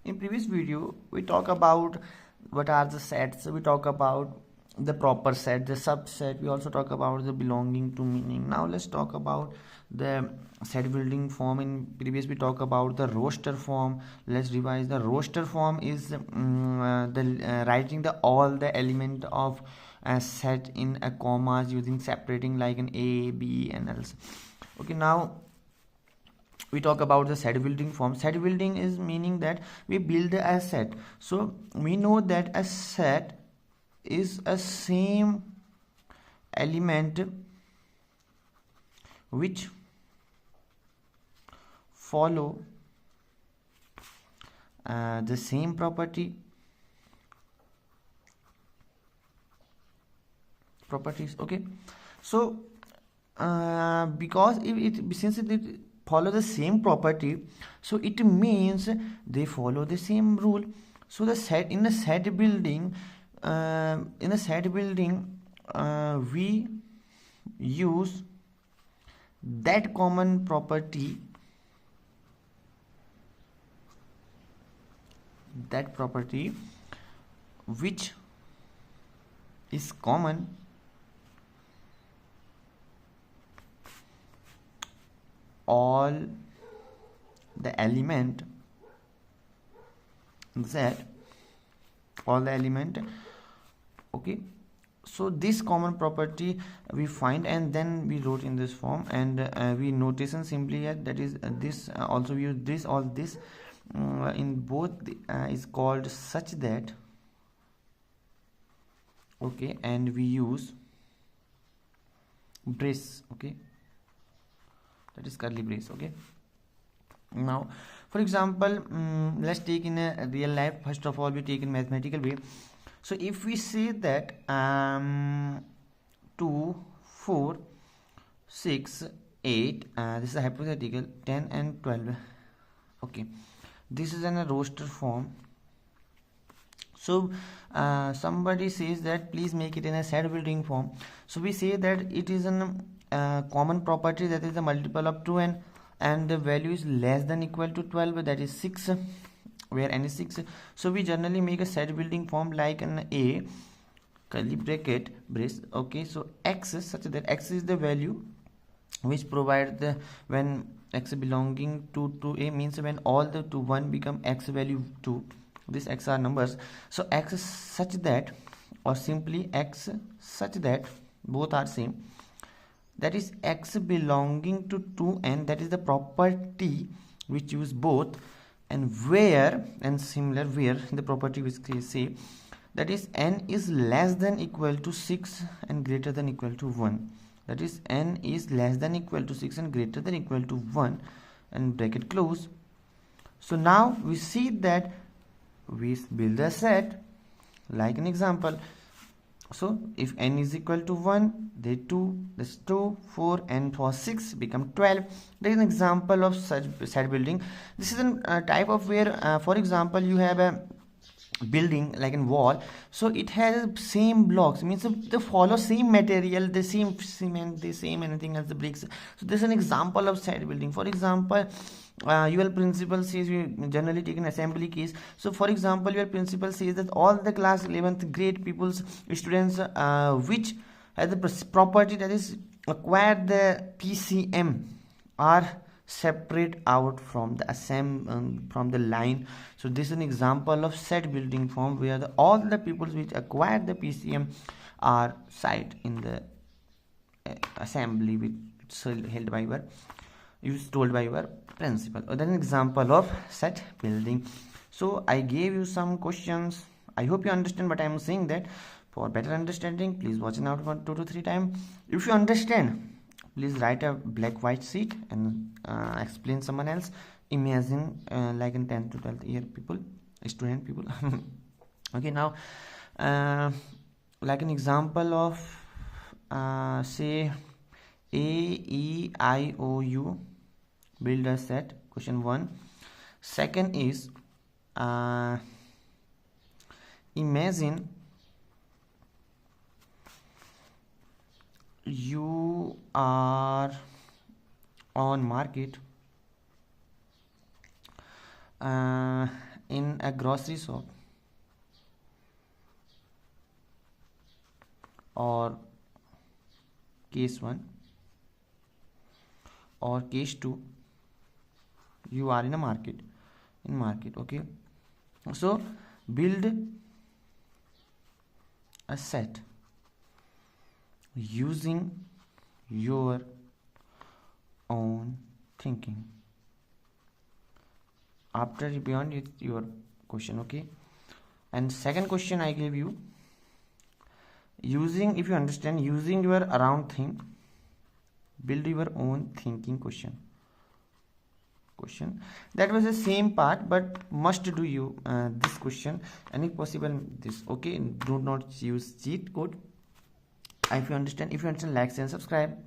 in previous video we talk about what are the sets. We talk about the proper set, the subset. We also talk about the belonging to meaning. Now let's talk about the set building form. In previous we talk about the roster form. Let's revise. The roster form is writing the all the element of a set in a commas using separating like an A, B and else. Okay, now we talk about the set building form. Set building is meaning that we build a set. So we know that a set is a same element which follow the same properties. Okay, so because since it follow the same property, so it means they follow the same rule. So the set in a set building, we use that common property, which is common all the element z, all the element. Okay, so this common property we find and then we wrote in this form, and we notation simply here, that is this also we use this, all this in both is called such that. Okay, and we use brace. Okay, that is curly brace. Okay, now for example, let's take in a real life. First of all, we take in mathematical way. So if we say that 2, 4, 6, 8, this is a hypothetical, 10 and 12. Okay, this is in a roster form. So somebody says that please make it in a set building form. So we say that it is a common property, that is the multiple of 2 and the value is less than equal to 12, that is 6, where n is 6. So we generally make a set building form like an A curly bracket brace. Okay, so x is such that x is the value which provide the when x belonging to A, means when all the to 1 become x value 2. These x are numbers. So x is such that, or simply x such that, both are same, that is x belonging to 2n, that is the property which use both, and where, and similar where the property which say that is n is less than equal to 6 and greater than equal to 1, that is n is less than equal to 6 and greater than equal to 1 and bracket close. So now we see that we build a set like an example. So if n is equal to 1, then 2, this 2, 4 and for 6 become 12. There is an example of such set building. This is a type of where for example you have a building like in wall, so it has same blocks, means they follow same material, the same cement, the same anything else, the bricks. So this is an example of set building. For example, your principal says, we generally take an assembly case. So for example, your principal says that all the class 11th grade people's students which has the property, that is acquired the PCM, are separate out from the from the line. So this is an example of set building form where all the people which acquired the PCM are site in the assembly which held by your, is told by your principal. Or then example of set building. So I gave you some questions. I hope you understand what I am saying. That for better understanding, please watch it out 1, 2 to 3 times. If you understand, please write a black white sheet and explain someone else. Imagine like in 10 to 12 year people, student people. Okay, now like an example of say A, E, I, O, U, build a set. Question 1. Second is imagine you are on market in a grocery shop, or case 1, or case 2, you are in a market, okay. So build a set using your own thinking. After beyond it your question, okay. And second question I give you, using, if you understand, using your around think, build your own thinking question. That was the same part, but must do you this question any possible this, okay. Do not use cheat code. If you understand, like and subscribe.